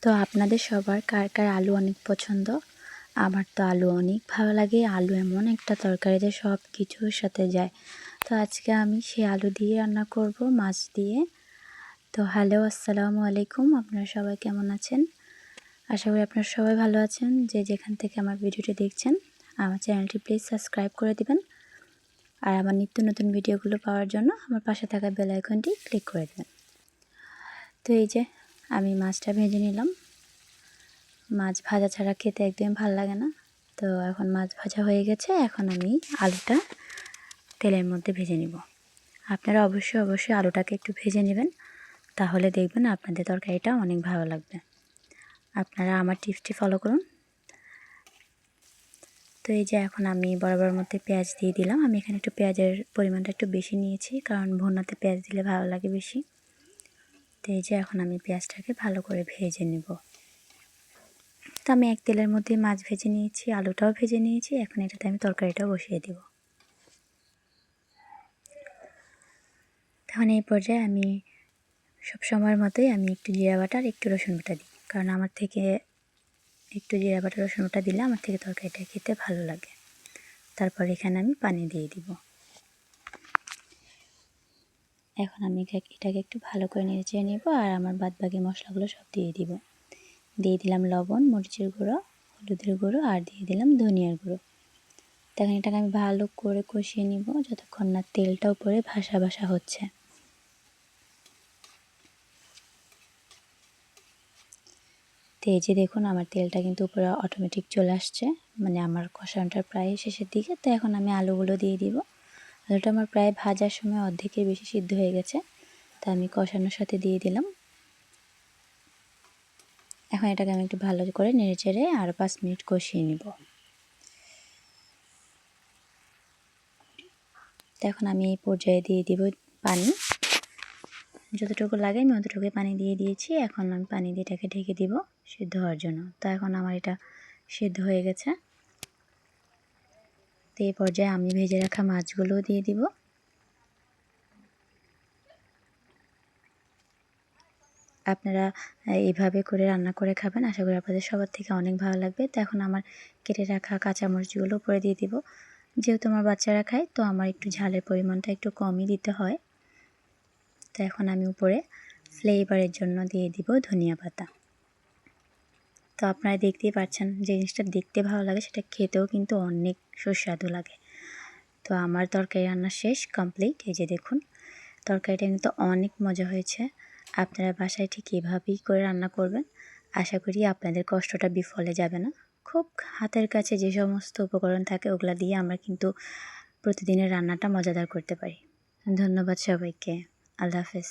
তো আপনাদের সবার কার কার আলু অনেক পছন্দ? আমার তো আলু অনেক ভালো লাগে। আলু এমন একটা তরকারি যে সব কিছুর সাথে যায়। তো আজকে আমি সেই আলু দিয়ে রান্না করব মাছ দিয়ে। তো হ্যালো, আসসালামু আলাইকুম। আপনারা সবাই কেমন আছেন? আশা করি আপনারা সবাই ভালো আছেন। যে যেখান থেকে আমার ভিডিওটি দেখছেন, আমার চ্যানেলটি প্লিজ সাবস্ক্রাইব করে দিবেন। আর আমার নিত্য নতুন ভিডিওগুলো পাওয়ার জন্য আমার পাশে থাকা বেল আইকনটি ক্লিক করে দেবেন। তো এই যে আমি মাছটা ভেজে নিলাম। মাছ ভাজা ছাড়া খেতে একদমই ভালো লাগে না। তো এখন মাছ ভাজা হয়ে গেছে, এখন আমি আলুটা তেলের মধ্যে ভেজে নিব। আপনারা অবশ্যই আলুটাকে একটু ভেজে নেবেন, তাহলে দেখবেন আপনাদের তরকারিটা অনেক ভালো লাগবে। আপনারা আমার টিপসটি ফলো করুন। তো এই যে এখন আমি বরাবর মধ্যে পেঁয়াজ দিয়ে দিলাম। আমি এখানে একটু পেঁয়াজের পরিমাণটা একটু বেশি নিয়েছি, কারণ ভুনাতে পেঁয়াজ দিলে ভালো লাগে বেশি। তো এই যে এখন আমি পেঁয়াজটাকে ভালো করে ভেজে নেব। তো আমি এক তেলের মধ্যে মাছ ভেজে নিয়েছি, আলুটাও ভেজে নিয়েছি। এখন এটাতে আমি তরকারিটাও বসিয়ে দেব। তখন এই পর্যায়ে আমি সব সময়ের মতোই আমি একটু জিরা বাটা আর একটু রসুন বাটা দিই, কারণ আমার থেকে একটু জিরা বাটা রসুন বাটা দিলে আমার থেকে তরকারিটা খেতে ভালো লাগে। তারপর এখানে আমি পানি দিয়ে দিব। এখন আমি এটাকে একটু ভালো করে নেড়ে নেব, আর আমার বাদবাকি মশলাগুলো সব দিয়ে দিব। দিয়ে দিলাম লবণ, মরিচের গুঁড়ো, হলুদের গুঁড়ো, আর দিয়ে দিলাম ধনিয়ার গুঁড়ো। তখন এটাকে আমি ভালো করে কষিয়ে নিব যতক্ষণ না তেলটা উপরে ভাসা ভাসা হচ্ছে। তো এই যে দেখুন, আমার তেলটা কিন্তু উপরে অটোমেটিক চলে আসছে, মানে আমার কষানোটা প্রায় শেষের দিকে। তো এখন আমি আলুগুলো দিয়ে দিব। আলুটা আমার প্রায় ভাজার সময় অর্ধেকের বেশি সিদ্ধ হয়ে গেছে, তা আমি কষানোর সাথে দিয়ে দিলাম। এখন এটাকে আমি একটু ভালো করে নেড়ে চেড়ে আর 5 মিনিট কষিয়ে নিব। তো এখন আমি এই পর্যায়ে দিয়ে দিব পানি। যতটুকু লাগে আমি অতটুকুই পানি দিয়ে দিয়েছি। এখন আমি পানি দিয়ে এটাকে ঢেকে দিব সিদ্ধ হওয়ার জন্য। তো এখন আমার এটা সিদ্ধ হয়ে গেছে। তো এই পর্যায়ে আমি ভেজে রাখা মাছগুলোও দিয়ে দিব। আপনারা এইভাবে করে রান্না করে খাবেন, আশা করি আপনাদের সবার থেকে অনেক ভালো লাগবে। তো এখন আমার কেটে রাখা কাঁচামরিচগুলো উপরে দিয়ে দিব। যেহেতু আমার বাচ্চারা খায়, তো আমার একটু ঝালের পরিমাণটা একটু কমই দিতে হয়। তো এখন আমি উপরে ফ্লেভারের জন্য দিয়ে দিব ধনিয়া পাতা। তো আপনারা দেখতেই পাচ্ছেন, যে জিনিসটা দেখতে ভালো লাগে সেটা খেতেও কিন্তু অনেক সুস্বাদু লাগে। তো আমার তরকারি রান্না শেষ, কমপ্লিট। এই যে দেখুন, তরকারিটা কিন্তু অনেক মজা হয়েছে। আপনারা বাসায় ঠিক এভাবেই করে রান্না করবেন। আশা করি আপনাদের কষ্টটা বিফলে যাবে না। খুব হাতের কাছে যে সমস্ত উপকরণ থাকে ওগুলা দিয়ে আমরা কিন্তু প্রতিদিনের রান্নাটা মজাদার করতে পারি। ধন্যবাদ সবাইকে। আল্লাহ হাফেজ।